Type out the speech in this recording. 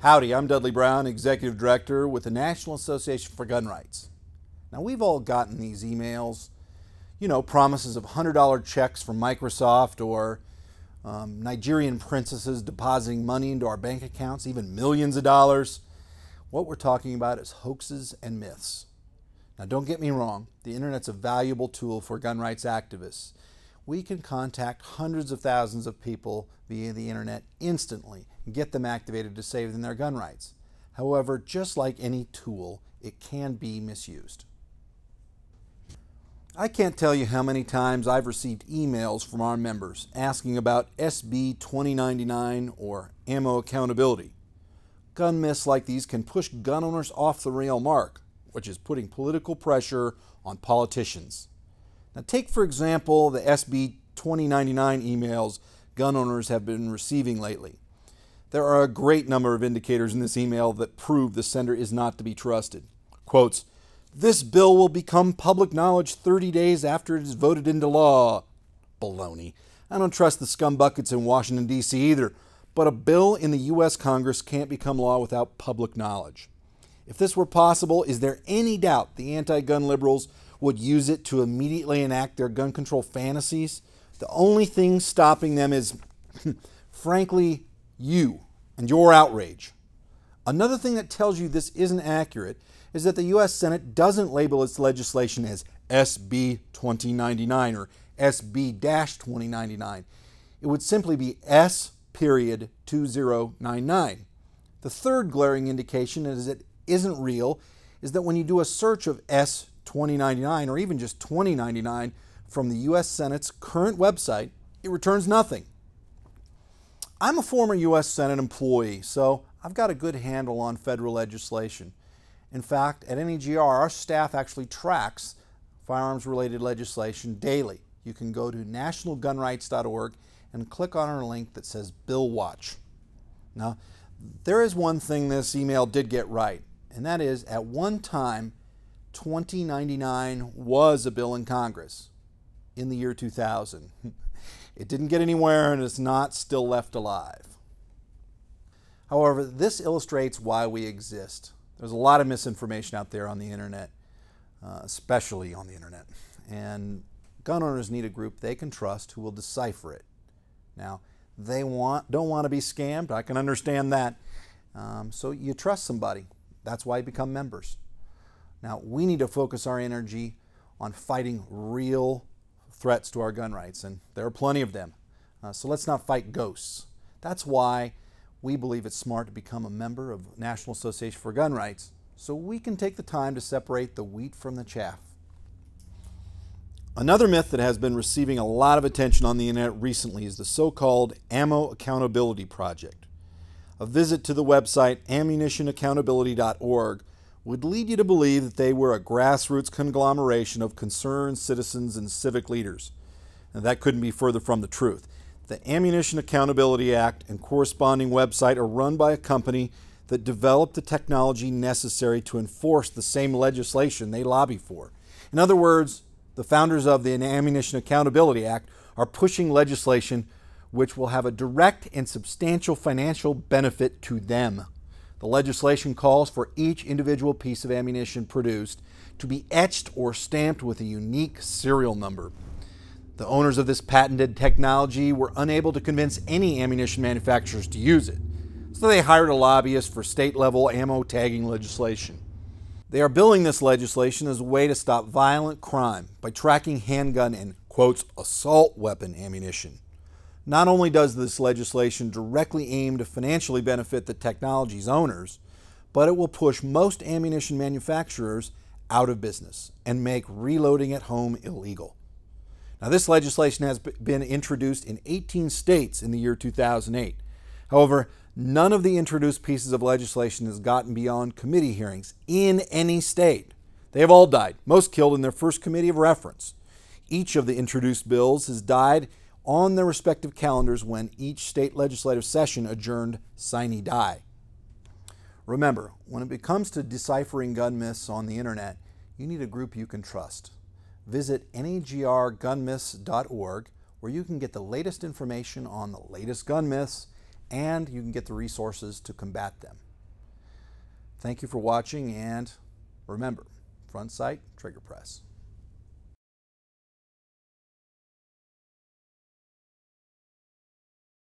Howdy, I'm Dudley Brown, Executive Director with the National Association for Gun Rights. Now, we've all gotten these emails, promises of $100 checks from Microsoft or Nigerian princesses depositing money into our bank accounts, even millions of dollars. What we're talking about is hoaxes and myths. Now, don't get me wrong, the internet's a valuable tool for gun rights activists. We can contact hundreds of thousands of people via the internet instantly and get them activated to save them their gun rights. However, just like any tool, it can be misused. I can't tell you how many times I've received emails from our members asking about SB 2099 or ammo accountability. Gun myths like these can push gun owners off the real mark, which is putting political pressure on politicians. Now, take for example the SB 2099 emails gun owners have been receiving lately. There are a great number of indicators in this email that prove the sender is not to be trusted. Quotes, "This bill will become public knowledge 30 days after it is voted into law." Baloney. I don't trust the scumbuckets in Washington, D.C. either, but a bill in the U.S. Congress can't become law without public knowledge. If this were possible, is there any doubt the anti-gun liberals would use it to immediately enact their gun control fantasies? The only thing stopping them is, frankly, you and your outrage. Another thing that tells you this isn't accurate is that the U.S. Senate doesn't label its legislation as SB 2099 or SB-2099. It would simply be S.2099. The third glaring indication is it isn't real is that when you do a search of S-2099 or even just 2099 from the U.S. Senate's current website, it returns nothing. I'm a former U.S. Senate employee, so I've got a good handle on federal legislation. In fact, at NAGR, our staff actually tracks firearms-related legislation daily. You can go to nationalgunrights.org and click on our link that says Bill Watch. Now, there is one thing this email did get right, and that is at one time, 2099 was a bill in Congress in the year 2000. It didn't get anywhere and it's not still left alive. However, this illustrates why we exist. There's a lot of misinformation out there on the internet, especially on the internet. And gun owners need a group they can trust who will decipher it. Now, they don't want to be scammed. I can understand that. So you trust somebody. That's why you become members. Now, we need to focus our energy on fighting real threats to our gun rights, and there are plenty of them. So let's not fight ghosts. That's why we believe it's smart to become a member of National Association for Gun Rights, so we can take the time to separate the wheat from the chaff. Another myth that has been receiving a lot of attention on the internet recently is the so-called Ammo Accountability Project. A visit to the website ammunitionaccountability.org would lead you to believe that they were a grassroots conglomeration of concerned citizens and civic leaders. And that couldn't be further from the truth. The Ammunition Accountability Act and corresponding website are run by a company that developed the technology necessary to enforce the same legislation they lobby for. In other words, the founders of the Ammunition Accountability Act are pushing legislation which will have a direct and substantial financial benefit to them. The legislation calls for each individual piece of ammunition produced to be etched or stamped with a unique serial number. The owners of this patented technology were unable to convince any ammunition manufacturers to use it, so they hired a lobbyist for state-level ammo tagging legislation. They are billing this legislation as a way to stop violent crime by tracking handgun and, quotes, assault weapon ammunition. Not only does this legislation directly aim to financially benefit the technology's owners, but it will push most ammunition manufacturers out of business and make reloading at home illegal. Now, this legislation has been introduced in 18 states in the year 2008. However, none of the introduced pieces of legislation has gotten beyond committee hearings in any state. They have all died, most killed in their first committee of reference. Each of the introduced bills has died on their respective calendars when each state legislative session adjourned sine die. Remember, when it comes to deciphering gun myths on the internet, you need a group you can trust. Visit nagrgunmyths.org, where you can get the latest information on the latest gun myths, and you can get the resources to combat them. Thank you for watching, and remember, front sight, trigger press.